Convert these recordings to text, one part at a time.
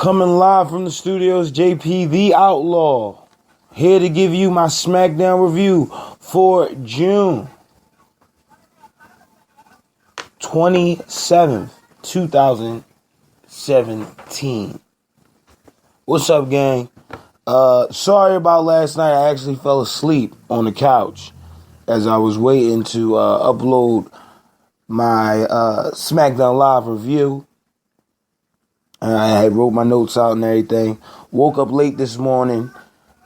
Coming live from the studios, JP the Outlaw. Here to give you my Smackdown review for June 27th, 2017. What's up, gang? Sorry about last night. I actually fell asleep on the couch as I was waiting to upload my Smackdown Live review. I had wrote my notes out and everything. Woke up late this morning.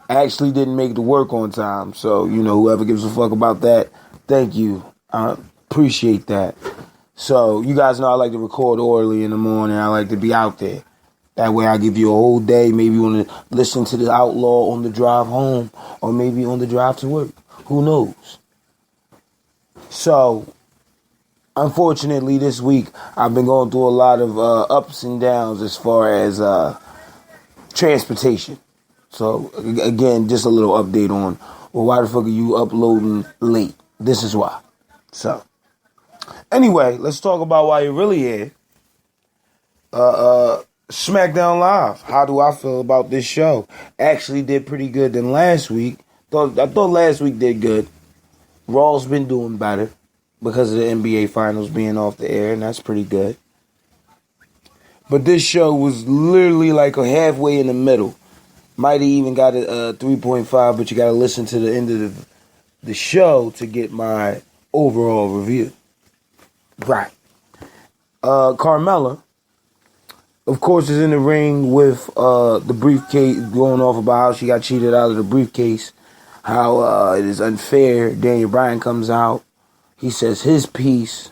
Actually didn't make the work on time. So, whoever gives a fuck about that, thank you. I appreciate that. So, you guys know I like to record early in the morning. I like to be out there. That way I give you a whole day. Maybe you want to listen to the Outlaw on the drive home or maybe on the drive to work. Who knows? So, unfortunately, this week I've been going through a lot of ups and downs as far as transportation. So, again, just a little update on, well, why the fuck are you uploading late? This is why. So, anyway, let's talk about why you're really here. Smackdown Live. How do I feel about this show? Actually did pretty good than last week. I thought last week did good. Raw's been doing better because of the NBA Finals being off the air, and that's pretty good. But this show was literally like a halfway in the middle. Might have even got a 3.5, but you got to listen to the end of the show to get my overall review. Right. Carmelo, of course, is in the ring with the briefcase, going off about how she got cheated out of the briefcase, how it is unfair. Daniel Bryan comes out. He says his piece.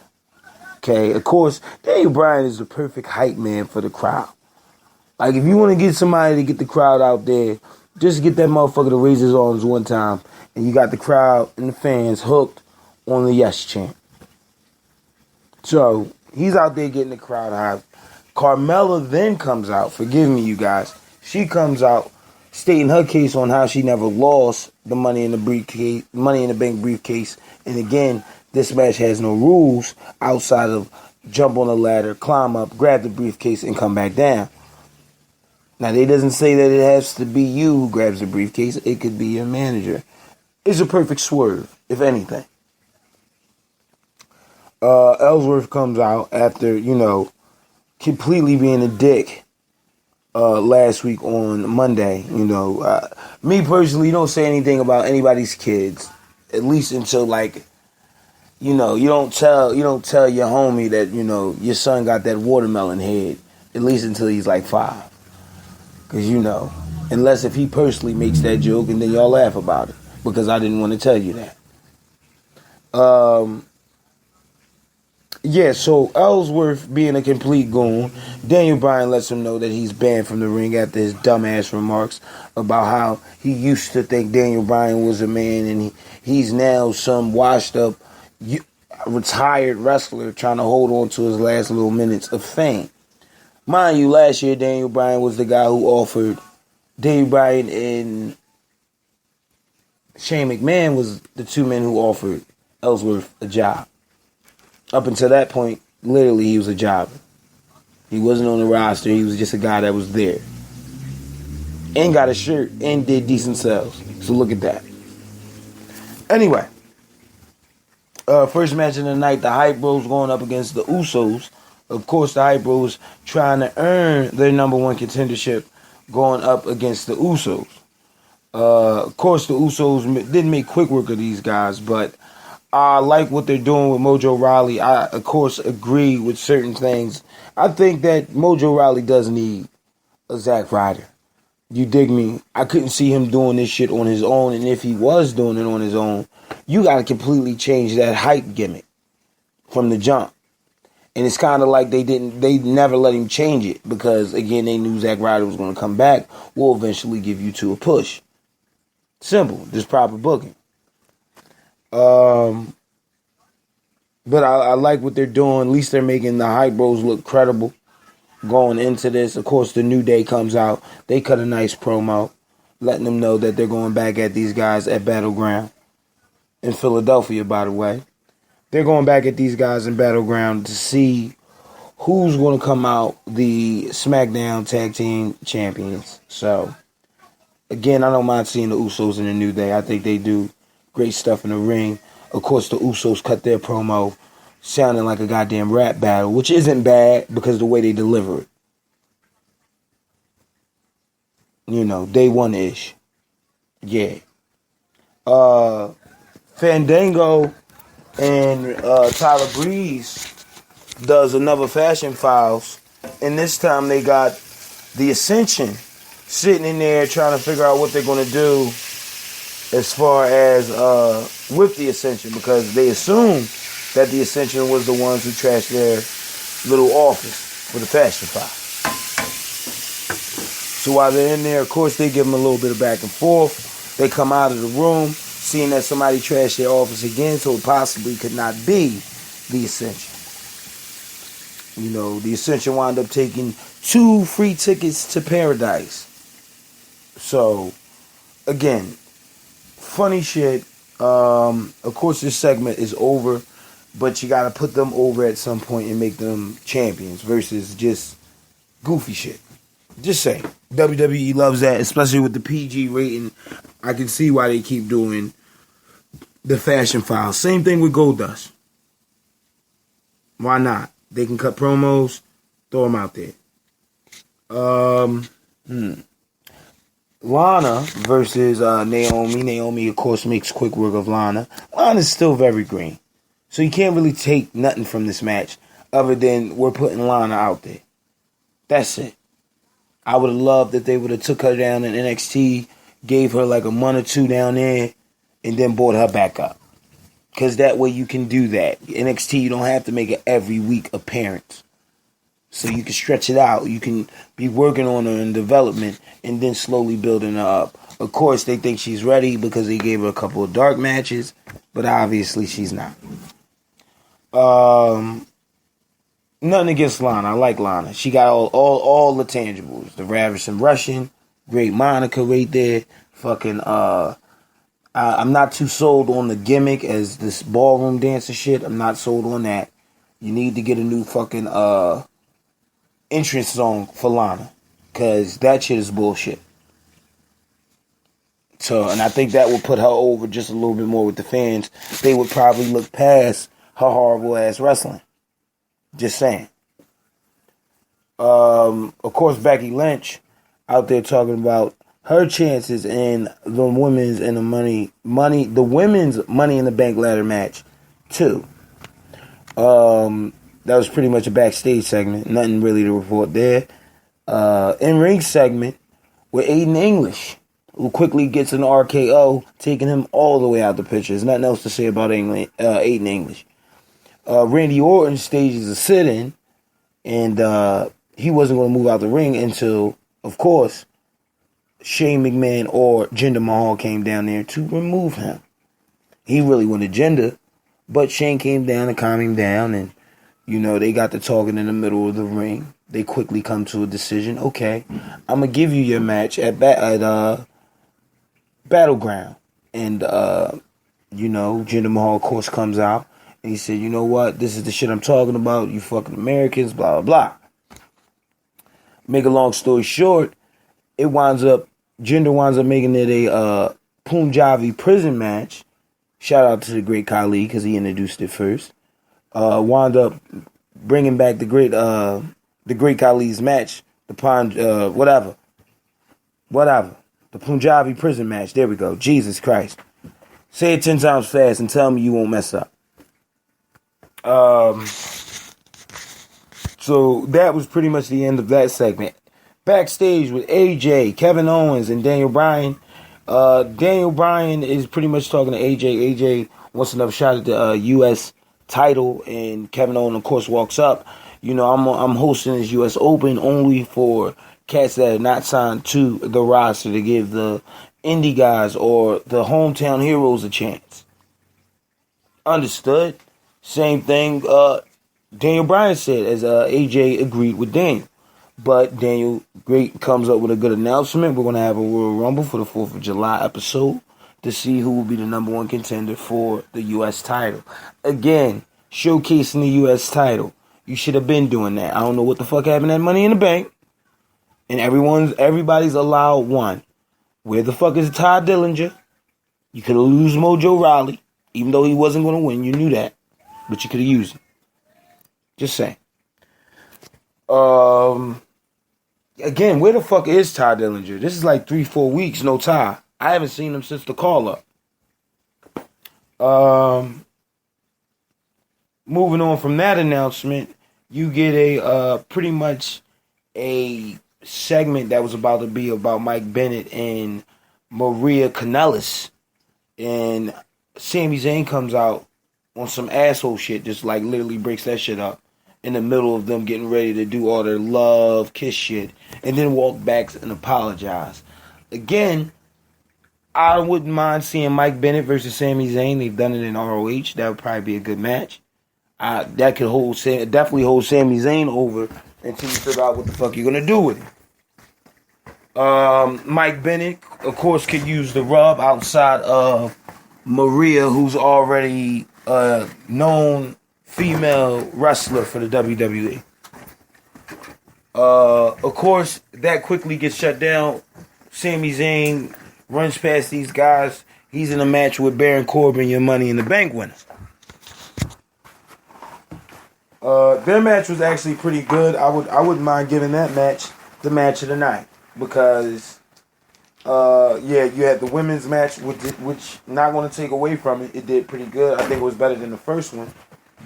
Okay, of course, Daniel Bryan is the perfect hype man for the crowd. Like, if you want to get somebody to get the crowd out there, just get that motherfucker to raise his arms one time, and you got the crowd and the fans hooked on the yes chant. So, he's out there getting the crowd hyped. Carmelo then comes out. Forgive me, you guys. She comes out stating her case on how she never lost the Money in the Bank briefcase. And again, this match has no rules outside of jump on a ladder, climb up, grab the briefcase, and come back down. Now, they doesn't say that it has to be you who grabs the briefcase. It could be your manager. It's a perfect swerve, if anything. Ellsworth comes out after, completely being a dick last week on Monday. Me personally, don't say anything about anybody's kids, at least until you don't tell your homie that your son got that watermelon head, at least until he's like 5, because unless if he personally makes that joke and then y'all laugh about it, because I didn't want to tell you that. Yeah, so Ellsworth being a complete goon, Daniel Bryan lets him know that he's banned from the ring after his dumbass remarks about how he used to think Daniel Bryan was a man and he's now some washed up, retired wrestler trying to hold on to his last little minutes of fame. Mind you, last year Daniel Bryan was the guy who offered, Daniel Bryan and Shane McMahon was the two men who offered Ellsworth a job. Up until that point, literally, he was a jobber. He wasn't on the roster. He was just a guy that was there. And got a shirt and did decent sales. So look at that. Anyway. First match of the night, the Hype Bros going up against the Usos. Of course, the Hype Bros trying to earn their number one contendership going up against the Usos. Of course, the Usos didn't make quick work of these guys, but I like what they're doing with Mojo Rawley. I, of course, agree with certain things. I think that Mojo Rawley does need a Zack Ryder. You dig me? I couldn't see him doing this shit on his own, and if he was doing it on his own, you got to completely change that hype gimmick from the jump. And it's kind of like they never let him change it because, again, they knew Zack Ryder was going to come back. We'll eventually give you two a push. Simple. Just proper booking. But I like what they're doing. At least they're making the Hype Bros look credible going into this. Of course, the New Day comes out. They cut a nice promo, letting them know that they're going back at these guys at Battleground in Philadelphia, by the way. They're going back at these guys in Battleground to see who's going to come out the SmackDown Tag Team Champions. So, again, I don't mind seeing the Usos in the New Day. I think they do great stuff in the ring. Of course, the Usos cut their promo sounding like a goddamn rap battle, which isn't bad because of the way they deliver it. You know, day one-ish. Yeah. Fandango and Tyler Breeze does another Fashion Files, and this time they got the Ascension sitting in there trying to figure out what they're going to do as far as with the Ascension, because they assume that the Ascension was the ones who trashed their little office for the Fashion Files. So while they're in there, of course, they give them a little bit of back and forth. They come out of the room, seeing that somebody trashed their office again, so it possibly could not be the Ascension. You know, the Ascension wound up taking 2 free tickets to Paradise. So, again, funny shit. Of course, this segment is over, but you gotta put them over at some point and make them champions versus just goofy shit. Just saying. WWE loves that, especially with the PG rating. I can see why they keep doing the Fashion Files. Same thing with Goldust. Why not? They can cut promos, throw them out there. Lana versus Naomi. Naomi, of course, makes quick work of Lana. Lana's still very green. So you can't really take nothing from this match other than we're putting Lana out there. That's it. I would have loved that they would have took her down in NXT, gave her like a month or two down there, and then brought her back up. Because that way you can do that. NXT, you don't have to make an every week appearance. So you can stretch it out. You can be working on her in development and then slowly building her up. Of course, they think she's ready because they gave her a couple of dark matches, but obviously she's not. Nothing against Lana. I like Lana. She got all the tangibles. The Ravishing Russian, great Monica right there. Fucking, I'm not too sold on the gimmick as this ballroom dancer shit. I'm not sold on that. You need to get a new fucking entrance song for Lana, because that shit is bullshit. So, and I think that would put her over just a little bit more with the fans. They would probably look past her horrible ass wrestling. Just saying. Of course, Becky Lynch out there talking about her chances in the women's and the women's Money in the Bank ladder match too. That was pretty much a backstage segment. Nothing really to report there. In-ring segment with Aiden English, who quickly gets an RKO, taking him all the way out the picture. There's nothing else to say about Aiden English. Randy Orton stages a sit-in, and he wasn't going to move out the ring until, of course, Shane McMahon or Jinder Mahal came down there to remove him. He really wanted Jinder, but Shane came down to calm him down, and, you know, they got to talking in the middle of the ring. They quickly come to a decision. Okay, I'm going to give you your match at Battleground. And, you know, Jinder Mahal, of course, comes out. And he said, you know what? This is the shit I'm talking about. You fucking Americans, blah, blah, blah. Make a long story short, Jinder winds up making it a Punjabi prison match. Shout out to the great Khali because he introduced it first. Wound up bringing back the great Khali's match. The Punjabi prison match. There we go. Jesus Christ. Say it 10 times fast and tell me you won't mess up. So that was pretty much the end of that segment. Backstage with AJ, Kevin Owens, and Daniel Bryan. Daniel Bryan is pretty much talking to AJ. AJ wants another shot at the U.S. title, and Kevin Owens, of course, walks up. You know, I'm hosting this U.S. Open only for cats that are not signed to the roster to give the indie guys or the hometown heroes a chance. Understood. Same thing Daniel Bryan said as AJ agreed with Daniel. But Daniel comes up with a good announcement. We're going to have a Royal Rumble for the 4th of July episode to see who will be the number one contender for the U.S. title. Again, showcasing the U.S. title. You should have been doing that. I don't know what the fuck happened at Money in the Bank. And everybody's allowed one. Where the fuck is Ty Dillinger? You could have used Mojo Rawley. Even though he wasn't going to win. You knew that. But you could have used him. Just saying. Again, where the fuck is Ty Dillinger? This is like 3-4 weeks, no Ty. I haven't seen him since the call-up. Moving on from that announcement, you get a pretty much a segment that was about to be about Mike Bennett and Maria Kanellis. And Sami Zayn comes out on some asshole shit, just like literally breaks that shit up in the middle of them getting ready to do all their love, kiss shit, and then walk back and apologize. Again, I wouldn't mind seeing Mike Bennett versus Sami Zayn. They've done it in ROH. That would probably be a good match. That could definitely hold Sami Zayn over until you figure out what the fuck you're going to do with him. Mike Bennett, of course, could use the rub outside of Maria, who's already a known female wrestler for the WWE. Of course, that quickly gets shut down. Sami Zayn runs past these guys. He's in a match with Baron Corbin, your Money in the Bank winners. Their match was actually pretty good. I wouldn't mind giving that match the match of the night because, you had the women's match, which not going to take away from it. It did pretty good. I think it was better than the first one,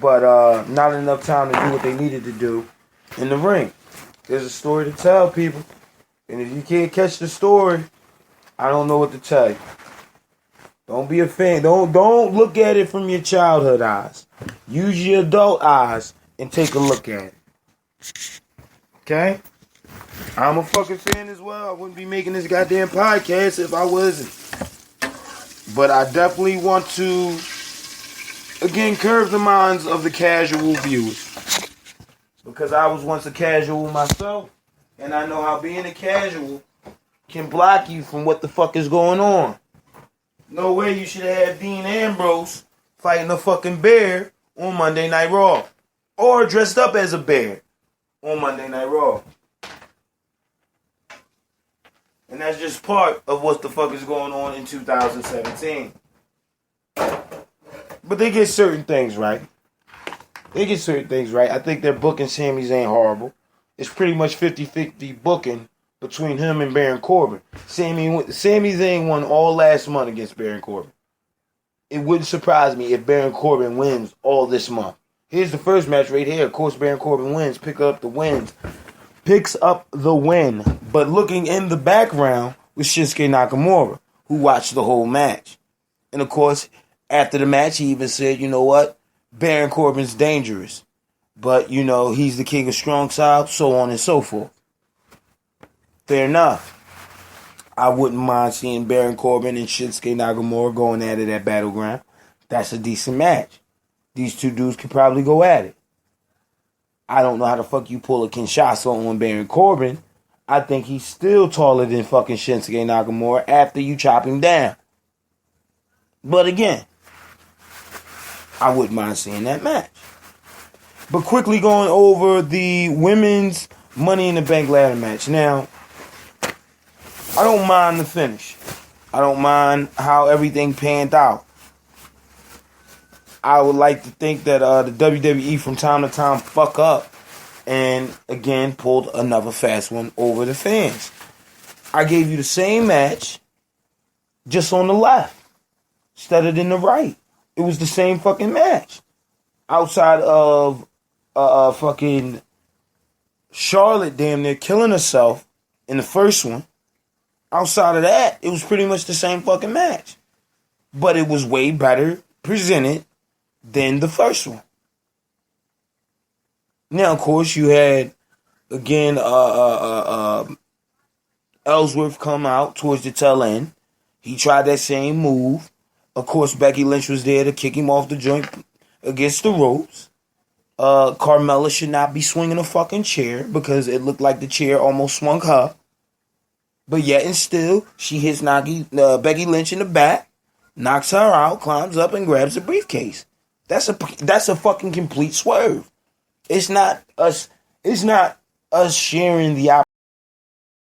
but not enough time to do what they needed to do in the ring. There's a story to tell, people, and if you can't catch the story, I don't know what to tell you. Don't be a fan. Don't look at it from your childhood eyes. Use your adult eyes and take a look at it. Okay? I'm a fucking fan as well. I wouldn't be making this goddamn podcast if I wasn't. But I definitely want to, again, curb the minds of the casual viewers. Because I was once a casual myself. And I know how being a casual can block you from what the fuck is going on. No way you should have had Dean Ambrose fighting a fucking bear on Monday Night Raw. Or dressed up as a bear on Monday Night Raw. And that's just part of what the fuck is going on in 2017. But they get certain things right. I think they're booking Sami Zayn horrible. It's pretty much 50-50 booking between him and Baron Corbin. Sami Zayn won all last month against Baron Corbin. It wouldn't surprise me if Baron Corbin wins all this month. Here's the first match right here. Of course, Baron Corbin wins. Picks up the win. But looking in the background was Shinsuke Nakamura, who watched the whole match. And of course, after the match, he even said, you know what? Baron Corbin's dangerous. But, he's the king of strong style, so on and so forth. Fair enough. I wouldn't mind seeing Baron Corbin and Shinsuke Nakamura going at it at Battleground. That's a decent match. These two dudes could probably go at it. I don't know how the fuck you pull a Kinshasa on Baron Corbin. I think he's still taller than fucking Shinsuke Nakamura after you chop him down. But again, I wouldn't mind seeing that match. But quickly going over the women's Money in the Bank ladder match. Now, I don't mind the finish. I don't mind how everything panned out. I would like to think that the WWE from time to time fuck up and, again, pulled another fast one over the fans. I gave you the same match, just on the left, instead of in the right. It was the same fucking match. Outside of fucking Charlotte damn near killing herself in the first one. Outside of that, it was pretty much the same fucking match. But it was way better presented than the first one. Now, of course, you had, again, Ellsworth come out towards the tail end. He tried that same move. Of course, Becky Lynch was there to kick him off the joint against the ropes. Carmelo should not be swinging a fucking chair because it looked like the chair almost swung her. But yet and still, she hits Becky Lynch in the back, knocks her out, climbs up and grabs the briefcase. That's a fucking complete swerve. It's not us sharing the